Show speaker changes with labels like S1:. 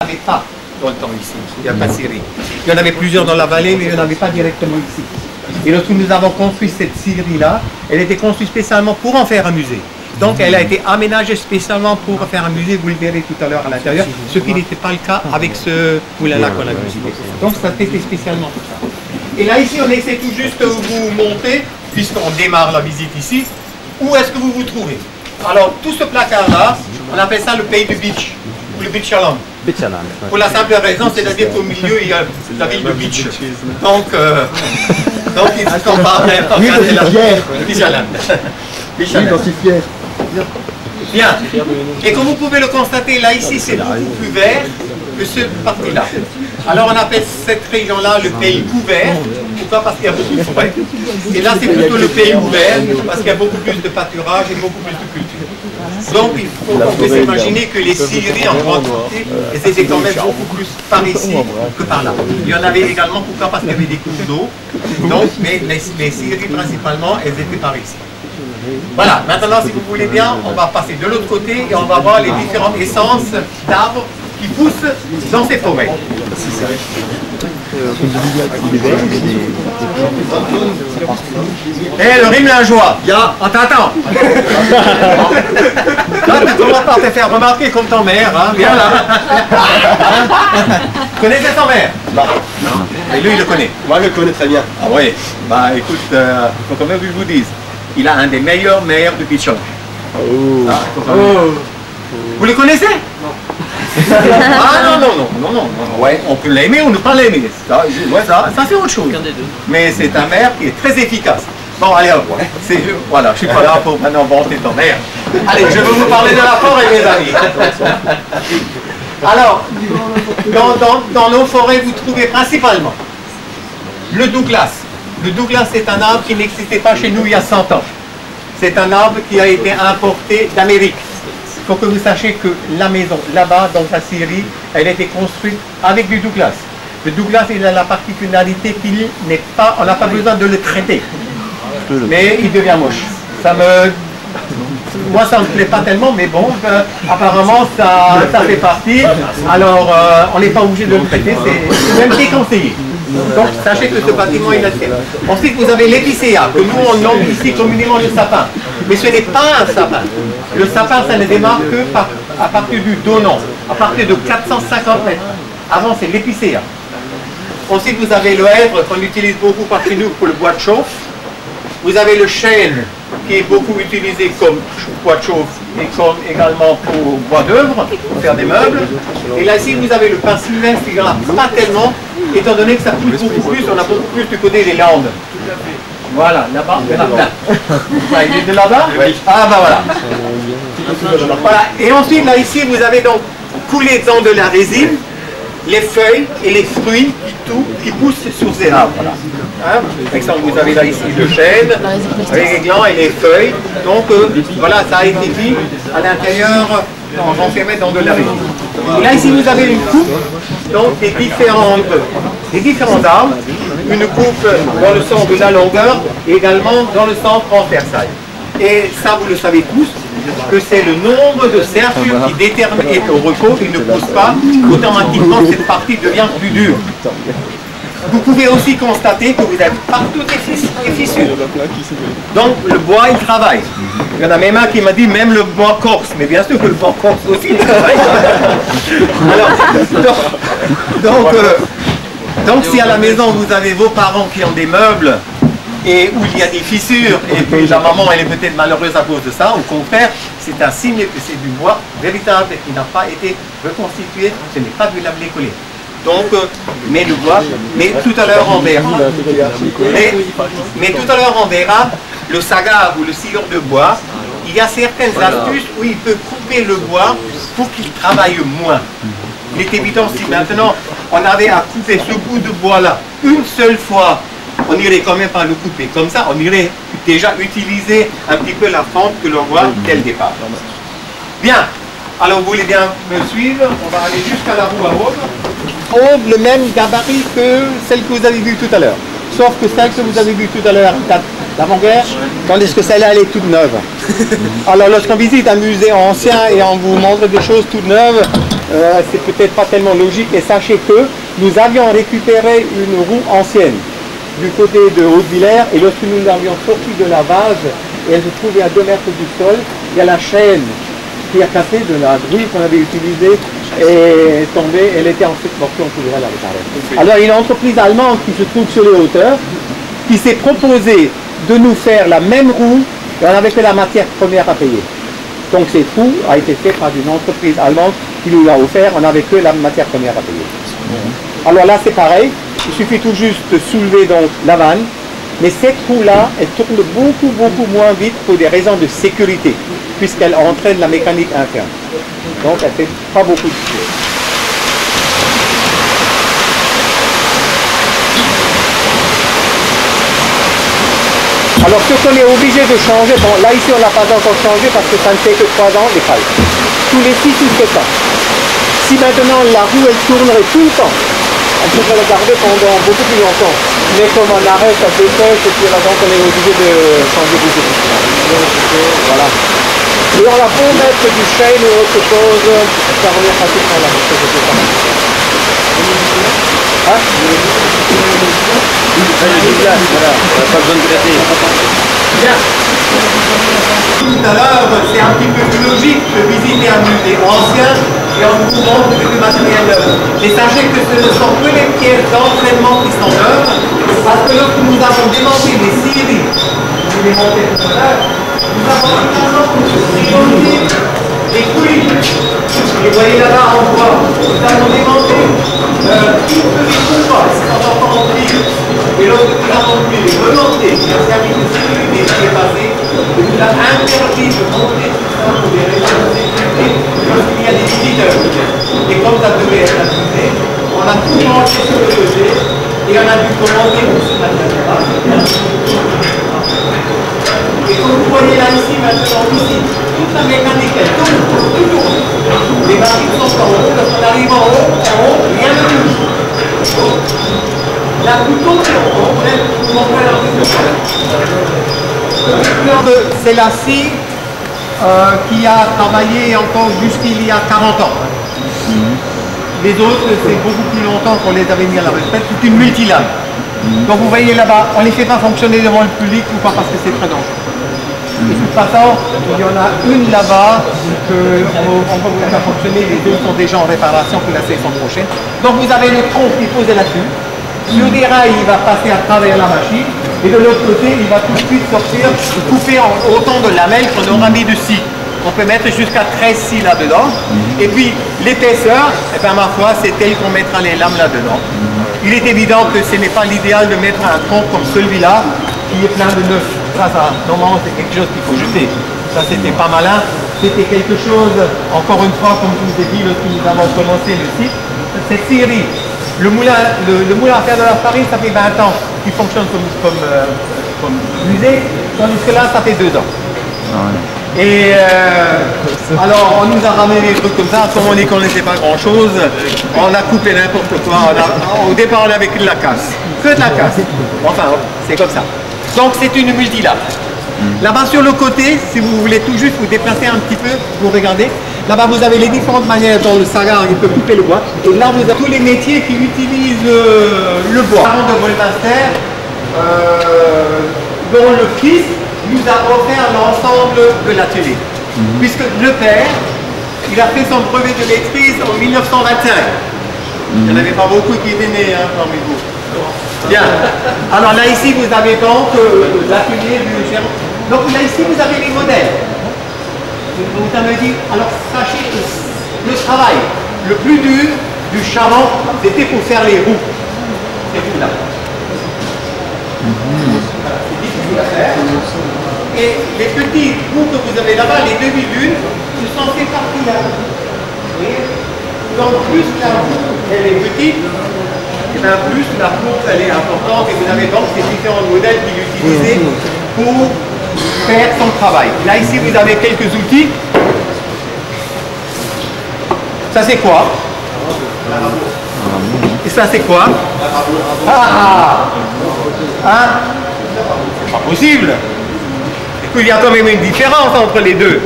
S1: Il n'y avait pas dans le temps ici, il n'y a pas de scierie. Il y en avait plusieurs dans la vallée, mais il n'y en avait pas directement ici. Et lorsque nous avons construit cette scierie-là, elle était construite spécialement pour en faire un musée. Donc elle a été aménagée spécialement pour faire un musée, vous le verrez tout à l'heure à l'intérieur, ce qui n'était pas le cas avec ce moulin-là qu'on a visité. Donc ça c'était spécialement pour ça. Et là ici on essaie tout juste de vous montrer, puisqu'on démarre la visite ici, où est-ce que vous vous trouvez. Alors tout ce placard-là, on appelle ça le pays du beach, ou le beach Shalom. Pour la simple raison, c'est-à-dire qu'au milieu il y a la ville de Beach. Donc il se compare à Beach Shalom. Oui, j'en suis fier. Bien. Et comme vous pouvez le constater, là, ici, c'est beaucoup plus vert que cette partie-là. Alors, on appelle cette région-là le pays couvert. Pourquoi? Parce qu'il y a beaucoup de forêts. Et là, c'est plutôt le pays ouvert, parce qu'il y a beaucoup plus de pâturage et beaucoup plus de culture. Donc, il faut qu'on puisse imaginer que les scieries en grande quantité, elles étaient quand même beaucoup plus par ici que par là. Il y en avait également, pourquoi? Parce qu'il y avait des cours d'eau. Donc, mais les scieries, principalement, elles étaient par ici. Voilà, maintenant si vous voulez bien, on va passer de l'autre côté et on va voir les différentes essences d'arbres qui poussent dans ces forêts. Eh, le rime lingeois, on t'attend. Là, tu commences par te faire remarquer comme ton mère, hein, viens là. Tu connaissais ton mère? Non. Et lui, il le connaît.
S2: Moi, je le connais très bien.
S1: Ah oui, bah écoute, faut quand même que je vous dise. Il a un des meilleurs maires de Pichon. Vous le connaissez? Non. Ah non. Ouais, on peut l'aimer ou ne pas l'aimer. Ça c'est autre chose. Mais c'est un maire qui est très efficace. Bon, allez, voilà, je suis pas là pour maintenant vanter ton maire. Allez, je veux vous parler de la forêt, mes amis. Alors, dans nos forêts, vous trouvez principalement le Douglas. Le Douglas, c'est un arbre qui n'existait pas chez nous il y a 100 ans. C'est un arbre qui a été importé d'Amérique. Il faut que vous sachiez que la maison, là-bas, dans la Syrie, elle a été construite avec du Douglas. Le Douglas, il a la particularité qu'il n'est pas, on n'a pas besoin de le traiter. Mais il devient moche. Moi, ça ne me plaît pas tellement, mais bon, apparemment, ça fait partie. Alors, on n'est pas obligé de le traiter, c'est même déconseillé. Donc, sachez que ce bâtiment est naturel. Ensuite, vous avez l'épicéa, que nous, on nomme ici communément le sapin. Mais ce n'est pas un sapin. Le sapin, ça ne démarre que à partir du Donan, à partir de 450 mètres. Avant, c'est l'épicéa. Ensuite, vous avez le hêtre, qu'on utilise beaucoup par chez nous pour le bois de chauffe. Vous avez le chêne, qui est beaucoup utilisé comme bois de chauffe et comme également pour bois d'œuvre, pour faire des meubles. Et là, ici, vous avez le pin sylvestre, il n'y en a pas tellement, étant donné que ça pousse beaucoup plus, on a beaucoup plus du côté des Landes. Voilà, là-bas, il y en a plein. Il est de là-bas? Oui. Ah, bah voilà. Voilà. Et ensuite, là, ici, vous avez donc coulé dans de la résine, les feuilles et les fruits qui poussent sur ces arbres. Voilà. Hein? Par exemple, vous avez là ici le chêne, avec les glands et les feuilles. Donc voilà, ça a été dit à l'intérieur, renfermé dans de la résine. Et là ici, vous avez une coupe, donc des différents arbres, une coupe dans le sens de la longueur et également dans le sens transversal. Et ça, vous le savez tous, que c'est le nombre de cercles qui détermine, et au repos, il ne pousse pas, automatiquement cette partie devient plus dure. Vous pouvez aussi constater que vous avez partout des fissures. Donc le bois, il travaille. Il y en a même un qui m'a dit même le bois corse, mais bien sûr que le bois corse aussi il travaille. Alors, donc si à la maison vous avez vos parents qui ont des meubles, et où il y a des fissures, et que la maman elle est peut-être malheureuse à cause de ça, au contraire, c'est un signe que c'est du bois véritable qui n'a pas été reconstitué, ce n'est pas du lame-collé. Donc, mais le bois, mais tout à l'heure on verra, mais tout à l'heure on verra, le sagare ou le sciure de bois, il y a certaines astuces où il peut couper le bois pour qu'il travaille moins. Il est évident si maintenant on avait à couper ce bout de bois là une seule fois, on irait quand même pas le couper comme ça, on irait déjà utiliser un petit peu la fente que l'on voit dès le départ. Bien, alors vous voulez bien me suivre, on va aller jusqu'à la roue à aube. Le même gabarit que celle que vous avez vue tout à l'heure. Sauf que celle que vous avez vue tout à l'heure date d'avant-guerre, tandis que celle-là elle est toute neuve. Alors lorsqu'on visite un musée ancien et on vous montre des choses toutes neuves, c'est peut-être pas tellement logique, mais sachez que nous avions récupéré une roue ancienne du côté de Haute-Villers, et lorsque nous l'avions sortie de la vase, et elle se trouvait à 2 mètres du sol, il y a la chaîne qui a cassé de la grue qu'on avait utilisée et tombée, elle était en cette portion, on pouvait la réparer. Alors il y a une entreprise allemande qui se trouve sur les hauteurs, qui s'est proposé de nous faire la même roue, et on avait que la matière première à payer. Donc cette roue a été faite par une entreprise allemande qui nous l'a offert, on n'avait que la matière première à payer. Alors là c'est pareil, il suffit tout juste de soulever donc la vanne, mais cette roue-là, elle tourne beaucoup moins vite pour des raisons de sécurité, puisqu'elle entraîne la mécanique interne. Donc elle ne fait pas beaucoup de choses. Alors ce qu'on est obligé de changer, bon là ici on n'a pas encore changé parce que ça ne fait que 3 ans les pales. Tous les 6 ou 7 ans. Si maintenant la roue elle tournerait tout le temps, on pourrait la garder pendant beaucoup plus longtemps. Mais comme on arrête, ça se dépêche et puis là donc on est obligé de changer beaucoup de choses. Voilà. Et on a beau mettre du chêne ou autre chose, ça revient facilement là. Hein?
S2: Voilà, on n'a pas besoin de gratter.
S1: Bien. Tout à l'heure, c'est un petit peu plus logique de visiter un musée ancien et on vous montre du matériel neuf. Mais sachez que ce ne sont que les pièces d'entraînement qui sont neuves, parce que lorsque nous avons démonté les scieries, je vous l'ai montré tout à l'heure, nous avons également démonté les couilles. Et vous voyez là-bas en bois, nous avons démonté toutes les coupes qui sont encore en pile. Et lorsque nous avons pu les remonter, il y a un service de sécurité qui est passé, et nous a interdit de monter tout ça pour des raisons de sécurité lorsqu'il y a des visiteurs. Et comme ça devait être accusé, on a tout monté sur le côté et on a dû commander pour ce matériel-là. Et comme vous voyez là ici, maintenant ici, toute la mécanique elle tourne, tout tourne. Les barils sont en haut, lorsqu'on arrive en haut, rien ne bouge. La couteau, c'est la scie qui a travaillé encore jusqu'il y a 40 ans. Les autres, c'est beaucoup plus longtemps qu'on les avait mis à la retraite. C'est une multilame. Donc vous voyez là-bas, on ne les fait pas fonctionner devant le public ou pas parce que c'est très dangereux. De toute façon, il y en a une là-bas qu'on peut vous faire fonctionner, les deux sont déjà en réparation pour la saison prochaine. Donc vous avez le tronc qui est posé là-dessus. Sur des rails, il va passer à travers la machine, et de l'autre côté, il va tout de suite sortir, couper en autant de lamelles qu'on aura mis de scie. On peut mettre jusqu'à 13 scies là-dedans. Et puis, l'épaisseur, eh ben, ma foi, c'est tel qu'on mettra les lames là-dedans. Il est évident que ce n'est pas l'idéal de mettre un tronc comme celui-là, qui est plein de neuf. Ça, normalement, c'est quelque chose qu'il faut jeter. Ça, c'était pas malin. C'était quelque chose, encore une fois, comme je vous ai dit, lorsque nous avons commencé le site, cette série. Le moulin à faire de la farine, ça fait 20 ans qu'il fonctionne comme musée, tandis que là, ça fait 2 ans. Et alors, on nous a ramené des trucs comme ça, comme on n'y connaissait pas grand-chose, on a coupé n'importe quoi. Au départ, on avait que de la casse. Que de la casse. Enfin, c'est comme ça. Donc, c'est une multilame. Là-bas, sur le côté, si vous voulez tout juste vous déplacer un petit peu, vous regardez. Là-bas, vous avez les différentes manières dont le sagar il peut couper le bois. Et là, vous avez tous les métiers qui utilisent le bois. Avant de Volmaster, dont le fils nous a offert l'ensemble de l'atelier. Puisque le père, il a fait son brevet de maîtrise en 1925. Il n'y en avait pas beaucoup qui étaient nés parmi vous. Bien. Alors là, ici, vous avez donc l'atelier du Gérard. Donc là, ici, vous avez les modèles. Donc ça me dit, alors sachez que le travail le plus dur du chaland, c'était pour faire les roues. C'est tout là. C'est difficile à faire. Et les petits roues que vous avez là-bas, les demi-lunes, ce sont ces parties-là. Vous voyez? Donc plus la roue elle est petite, et bien plus la courbe elle est importante. Et vous avez donc ces différents modèles qu'il utilisait pour faire son travail. Là ici vous avez quelques outils. Ça c'est quoi? Et ça c'est quoi? Hein? C'est pas possible. Il y a quand même une différence entre les deux.